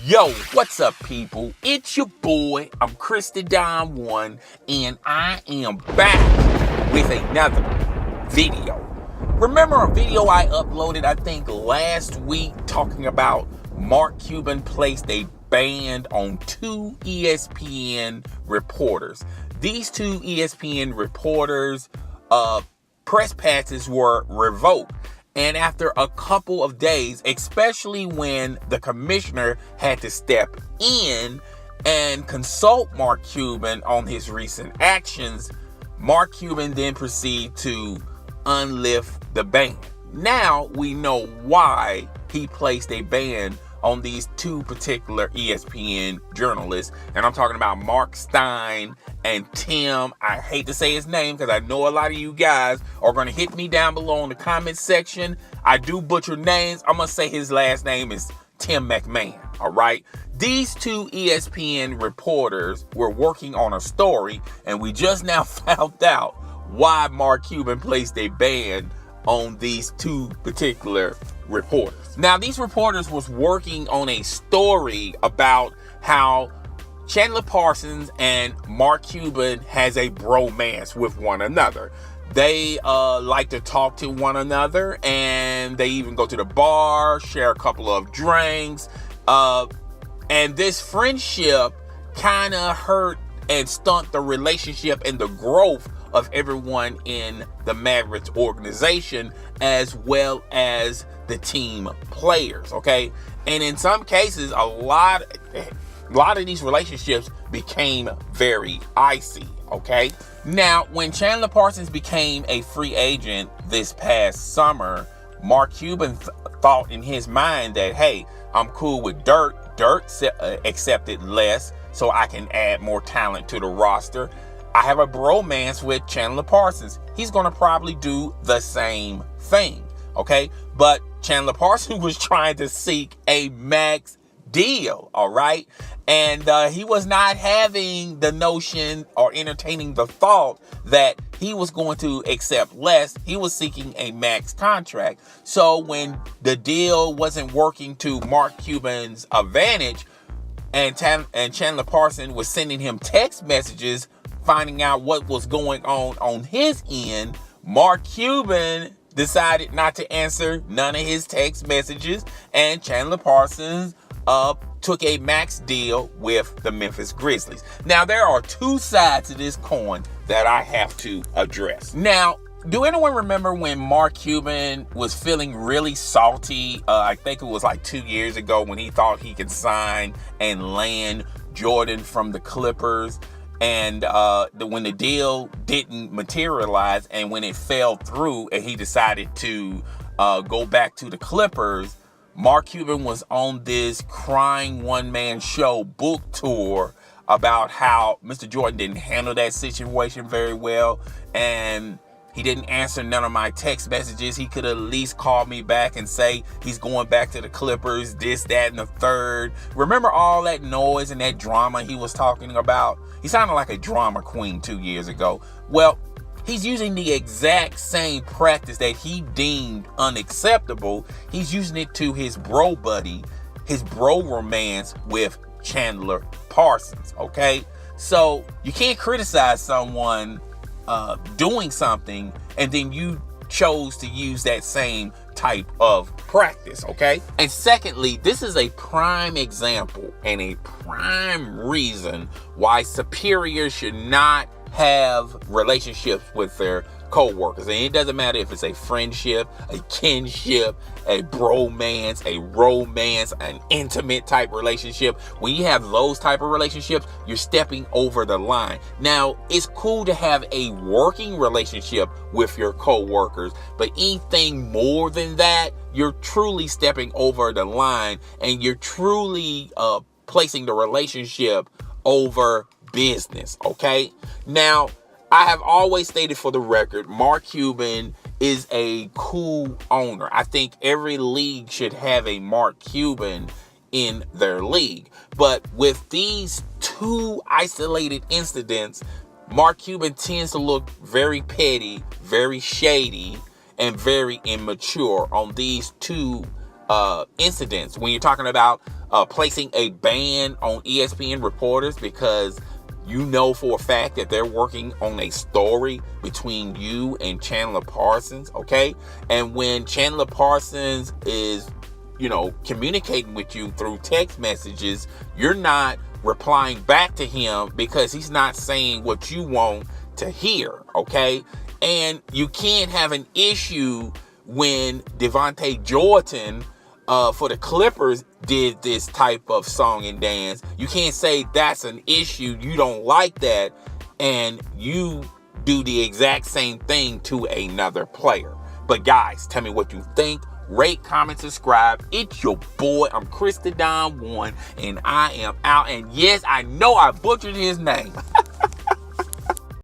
Yo, what's up, people? It's your boy, I'm Krista Don One, and I am back with another video. Remember a video I uploaded, I think, last week talking about Mark Cuban placed a ban on two ESPN reporters. These two ESPN reporters' press passes were revoked. And after a couple of days, especially when the commissioner had to step in and consult Mark Cuban on his recent actions, Mark Cuban then proceeded to unlift the ban. Now we know why he placed a ban on these two particular ESPN journalists. And I'm talking about Mark Stein and Tim. I hate to say his name because I know a lot of you guys are going to hit me down below in the comment section. I do butcher names. I'm going to say his last name is Tim McMahon. All right. These two ESPN reporters were working on a story, and we just now found out why Mark Cuban placed a ban on these two particular reporters. Now, these reporters was working on a story about how Chandler Parsons and Mark Cuban has a bromance with one another. They like to talk to one another, and they even go to the bar, share a couple of drinks. And this friendship kind of hurt and stunt the relationship and the growth of everyone in the Mavericks organization, as well as the team players, okay? And in some cases, a lot of these relationships became very icy, okay? Now, when Chandler Parsons became a free agent this past summer, Mark Cuban thought in his mind that, hey, I'm cool with Dirk. Dirk accepted less so I can add more talent to the roster. I have a bromance with Chandler Parsons. He's going to probably do the same thing, okay? But Chandler Parsons was trying to seek a max deal, all right? And he was not having the notion or entertaining the thought that he was going to accept less. He was seeking a max contract. So when the deal wasn't working to Mark Cuban's advantage, and Chandler Parsons was sending him text messages finding out what was going on his end, Mark Cuban decided not to answer none of his text messages, and Chandler Parsons took a max deal with the Memphis Grizzlies. Now, there are two sides to this coin that I have to address. Now, do anyone remember when Mark Cuban was feeling really salty? I think it was like 2 years ago when he thought he could sign and land Jordan from the Clippers. And when the deal didn't materialize and when it fell through and he decided to go back to the Clippers, Mark Cuban was on this crying one-man show book tour about how Mr. Jordan didn't handle that situation very well, and he didn't answer none of my text messages. He could at least call me back and say he's going back to the Clippers, this, that, and the third. Remember all that noise and that drama he was talking about? He sounded like a drama queen 2 years ago. Well, he's using the exact same practice that he deemed unacceptable. He's using it to his bro buddy, his bro romance with Chandler Parsons, okay? So you can't criticize someone doing something and then you chose to use that same type of practice, okay? And secondly, this is a prime example and a prime reason why superiors should not have relationships with their co-workers. And it doesn't matter if it's a friendship, a kinship, a bromance, a romance, an intimate type relationship. When you have those type of relationships, you're stepping over the line. Now, it's cool to have a working relationship with your co-workers, but anything more than that, you're truly stepping over the line and you're truly placing the relationship over business, okay? Now, I have always stated for the record, Mark Cuban is a cool owner. I think every league should have a Mark Cuban in their league. But with these two isolated incidents, Mark Cuban tends to look very petty, very shady, and very immature on these two incidents. When you're talking about placing a ban on ESPN reporters because you know for a fact that they're working on a story between you and Chandler Parsons, okay? And when Chandler Parsons is, communicating with you through text messages, you're not replying back to him because he's not saying what you want to hear, okay? And you can't have an issue when Devontae Jordan for the Clippers did this type of song and dance. You can't say that's an issue, you don't like that, and you do the exact same thing to another player. But guys, tell me what you think. Rate, comment, subscribe. It's your boy. I'm Chris the Don 1, and I am out. And yes, I know I butchered his name.